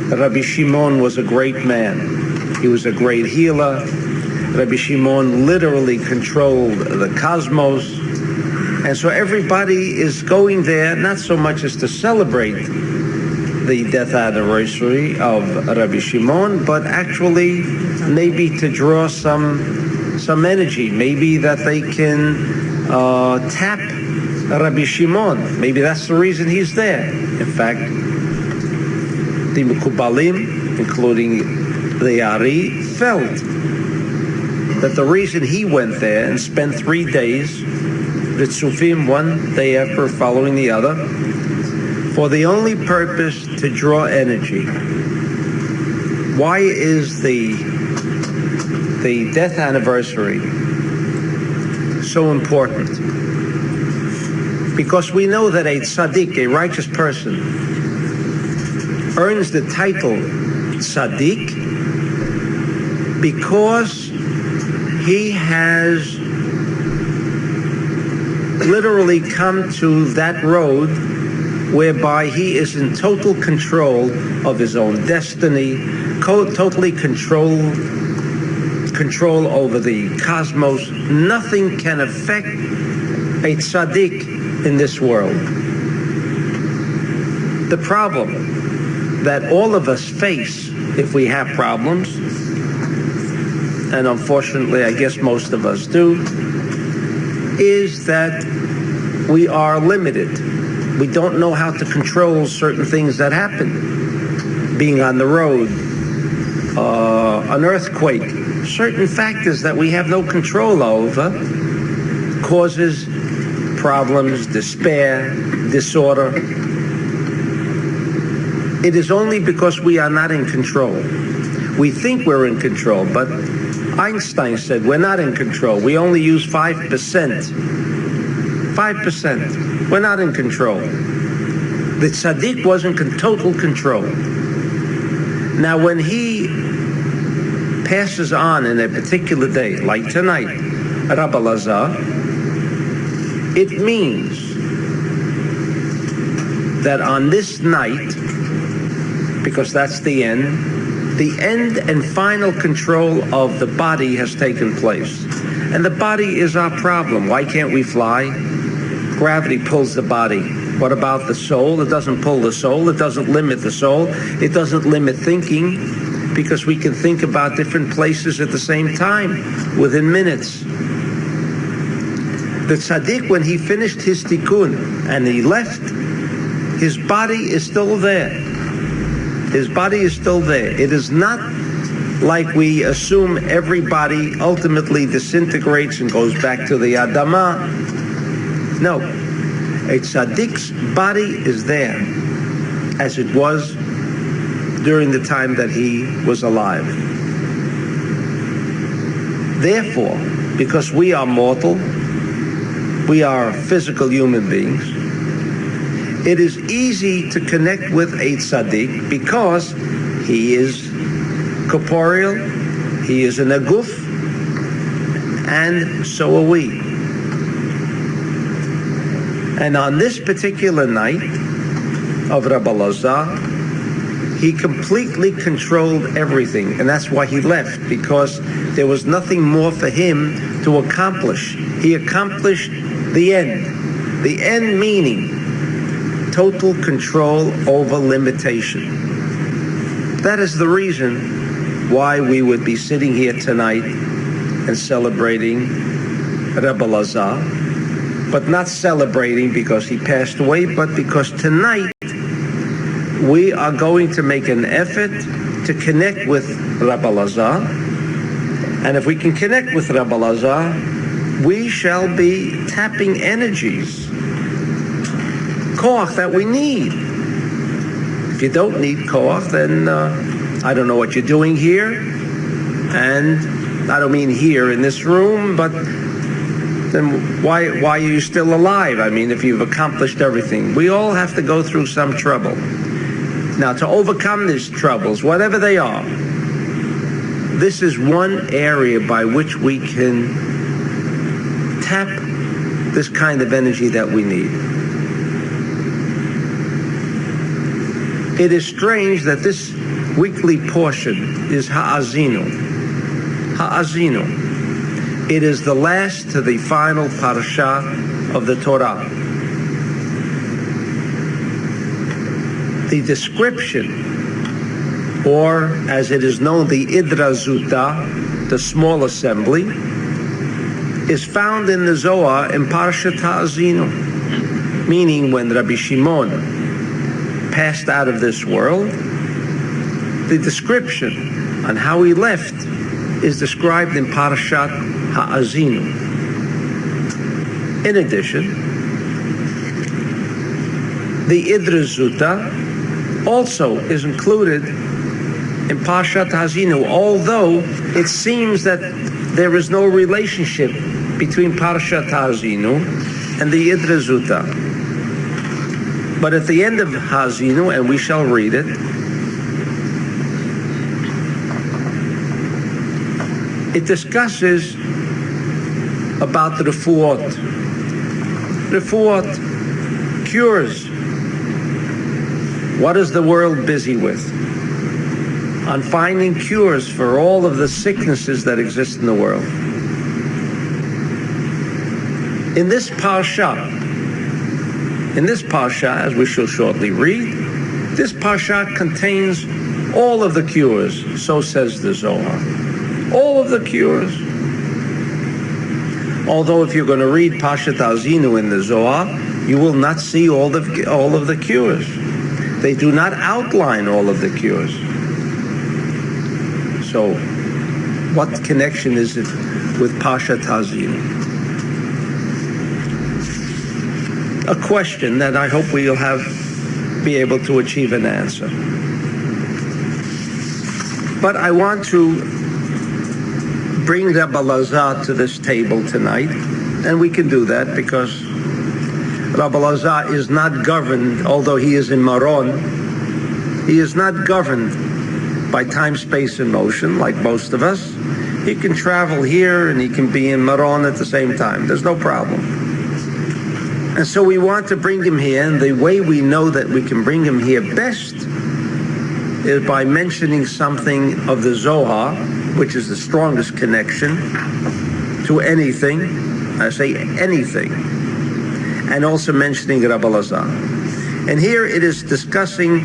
Rabbi Shimon was a great man. He was a great healer. Rabbi Shimon literally controlled the cosmos. And so everybody is going there, not so much as to celebrate the death anniversary of Rabbi Shimon, but actually maybe to draw some energy. Maybe that they can tap Rabbi Shimon. Maybe that's the reason he's there. In fact, the Mekubalim, including the Ari, felt that the reason he went there and spent 3 days, Ritzufim, one day after following the other, for the only purpose to draw energy. Why is the death anniversary so important? Because we know that a tzaddik, a righteous person, earns the title tzaddik because he has literally come to that road whereby he is in total control of his own destiny, totally control over the cosmos. Nothing can affect a tzaddik in this world. The problem that all of us face, if we have problems, and unfortunately I guess most of us do, is that we are limited. We don't know how to control certain things that happen. Being on the road, an earthquake, certain factors that we have no control over causes problems, despair, disorder. It is only because we are not in control. We think we're in control, but Einstein said we're not in control. We only use 5%. 5%. We're not in control. The tzaddik was in total control. Now, when he passes on in a particular day, like tonight, Rabbi Lazar, it means that on this night, because that's the end and final control of the body has taken place. And the body is our problem. Why can't we fly? Gravity pulls the body. What about the soul? It doesn't pull the soul. It doesn't limit the soul. It doesn't limit thinking, because we can think about different places at the same time within minutes. The tzaddik, when he finished his tikkun and he left, his body is still there. His body is still there. It is not like we assume everybody ultimately disintegrates and goes back to the Adamah. No. A tzaddik's body is there as it was during the time that he was alive. Therefore, because we are mortal, we are physical human beings, it is easy to connect with a tzaddik because he is corporeal, he is in a guf, and so are we. And on this particular night of Rabbi Lazar, he completely controlled everything, and that's why he left, because there was nothing more for him to accomplish. He accomplished the end. The end meaning total control over limitation. That is the reason why we would be sitting here tonight and celebrating Rabbi Lazar, but not celebrating because he passed away, but because tonight we are going to make an effort to connect with Rabbi Lazar. And if we can connect with Rabbi Lazar, we shall be tapping energies, koach that we need. If you don't need koach, then I don't know what you're doing here. And I don't mean here in this room, but then why are you still alive? I mean, if you've accomplished everything. We all have to go through some trouble. Now, to overcome these troubles, whatever they are, this is one area by which we can tap this kind of energy that we need. It is strange that this weekly portion is Ha'azinu. Ha'azinu. It is the last to the final parasha of the Torah. The description, or as it is known, the Idrazuta, the small assembly, is found in the Zohar in Parashat Ha'azinu, meaning when Rabbi Shimon passed out of this world, the description on how he left is described in Parashat Ha'azinu. In addition, the Idrazuta also is included in Parashat Ha'azinu, although it seems that there is no relationship between Parashat Ha'azinu and the Idrazuta. But at the end of Ha'azinu, and we shall read it, it discusses about the refuot. Refuot, cures. What is the world busy with? On finding cures for all of the sicknesses that exist in the world. In this parsha, as we shall shortly read, this parsha contains all of the cures, so says the Zohar. All of the cures. Although if you're going to read Parshat Ha'azinu in the Zohar, you will not see all of the cures. They do not outline all of the cures. So, what connection is it with Parshat Ha'azinu? A question that I hope we'll be able to achieve an answer. But I want to bring Rabbi Lazar to this table tonight, and we can do that because Rabbi Lazar is not governed, although he is in Maron, he is not governed by time, space, and motion like most of us. He can travel here and he can be in Maron at the same time. There's no problem. And so we want to bring him here, and the way we know that we can bring him here best is by mentioning something of the Zohar, which is the strongest connection to anything, I say anything, and also mentioning Rabbi Lazar. And here it is discussing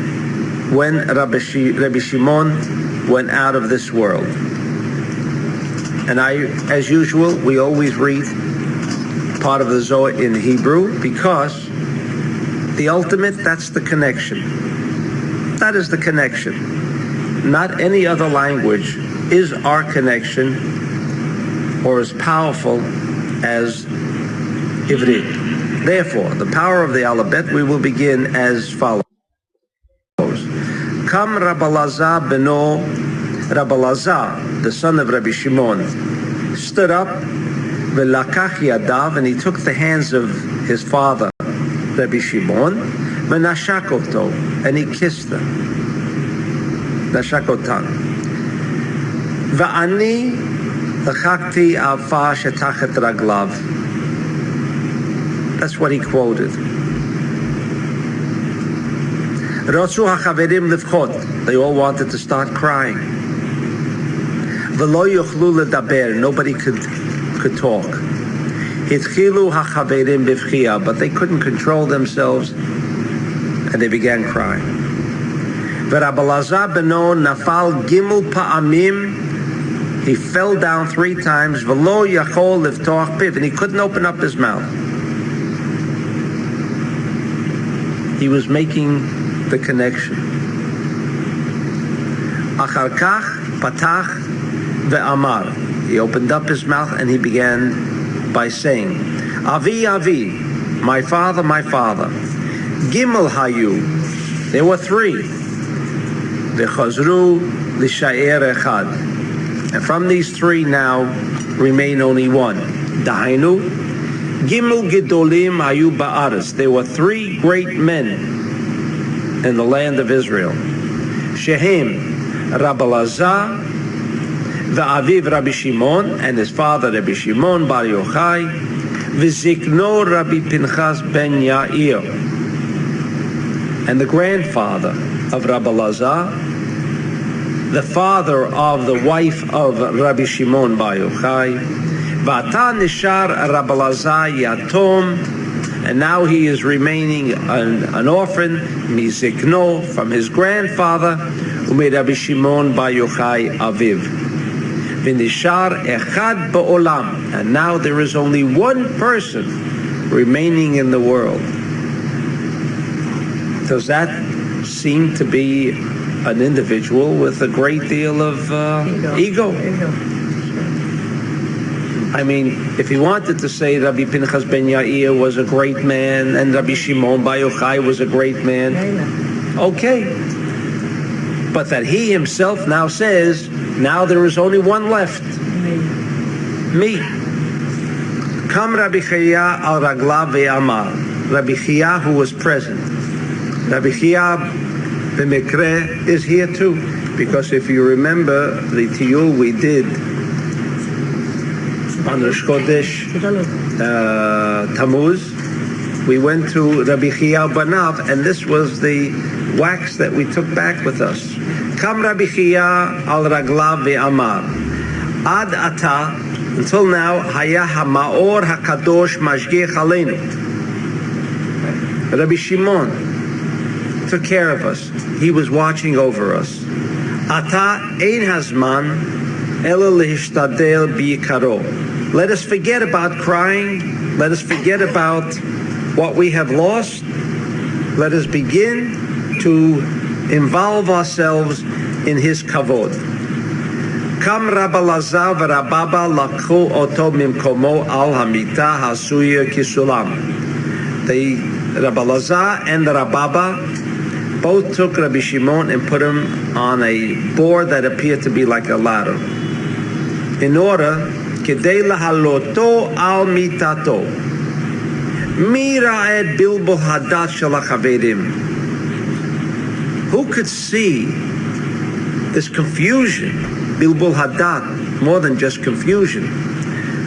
when Rabbi Shimon went out of this world. And as usual, we always read part of the Zohar in Hebrew because the ultimate, that's the connection. That is the connection. Not any other language is our connection or as powerful as Ivrit. Therefore, the power of the alphabet, we will begin as follows. Kam Rabbi Lazar beno, Rabbi Lazar, the son of Rabbi Shimon, stood up, v'lakach yadav, and he took the hands of his father, Rabbi Shimon, v'nashak oto, and he kissed them. Nashak otan. V'ani l'chakti alfa shetachet raglav. That's what he quoted. Rotzu hachaverim livchot. They all wanted to start crying. V'lo yochlu ledaber. Nobody could talk. Hitchilu hachaverim bivchia. But they couldn't control themselves, and they began crying. V'Rabbi Lazar beno nafal gimel pa'amim. He fell down 3 times. V'lo yachol livtoach piv. And he couldn't open up his mouth. He was making the connection. Achar kach patach ve'amar. He opened up his mouth and he began by saying, Avi, Avi, my father, my father. Gimel hayu. There were 3. V'chazru l'sha'er echad. And from these 3 now remain only 1. Dahainu. Gimel gedolim hayu ba'aretz. There were 3 great men in the land of Israel. Shehem Rabbi Lazar, v'aviv Rabbi Shimon, and his father Rabbi Shimon bar Yojai, v'zikno Rabbi Pinchas ben Yair, and the grandfather of Rabbi Lazar, the father of the wife of Rabbi Shimon bar Yojai. V'ata nishar Rabbi Lazar yatom, and now he is remaining an orphan, mizikno, from his grandfather, u'me Rabbi Shimon bar Yojai aviv. V'nishar echad ba'olam, and now there is only one person remaining in the world. Does that seem to be an individual with a great deal of ego? I mean, if he wanted to say Rabbi Pinchas ben Yair was a great man and Rabbi Shimon bar Yochai was a great man, okay. But that he himself now says, now there is only one left. Me. Kam Rabbi Chia al Raglav ve'amar. Rabbi Chia, who was present. Rabbi Chia b'mekre is here too, because if you remember the tiyul we did on Rosh Chodesh Tammuz, we went to Rabbi Chia Banav, and this was the wax that we took back with us. Kam Rabbi Chia al Raglav ve'amar. Ad ata, until now, haya ha'maor hakadosh mashgiach aleinu. Rabbi Shimon took care of us. He was watching over us. Ata ein hazman ela lehishtadel bi'ikaro. Let us forget about crying. Let us forget about what we have lost. Let us begin to involve ourselves in his kavod. Kam Rabbi Lazar v'Rababa lakhu oto mimkomo al hamita hasuya kisulam. The Rabbi Lazar and the Rababa both took Rabbi Shimon and put him on a board that appeared to be like a ladder, in order kedei lahaloto al mitato. Mi ra'ed bilbo hadat shel hachaverim. Who could see this confusion? Bilbo hadat, more than just confusion,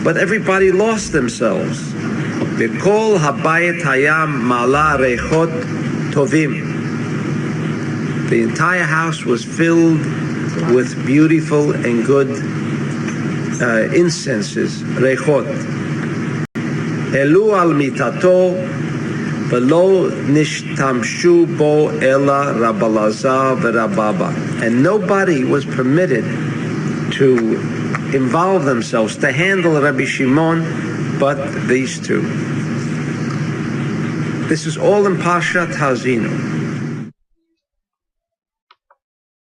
but everybody lost themselves. V'kol habayit hayam mala rechot tovim. The entire house was filled with beautiful and good incenses, rechot. Elu al mitato, v'lo nishtamshu bo ela Rabbi Lazar v'Rababa. And nobody was permitted to involve themselves, to handle Rabbi Shimon, but these two. This is all in Parshat Hazinu.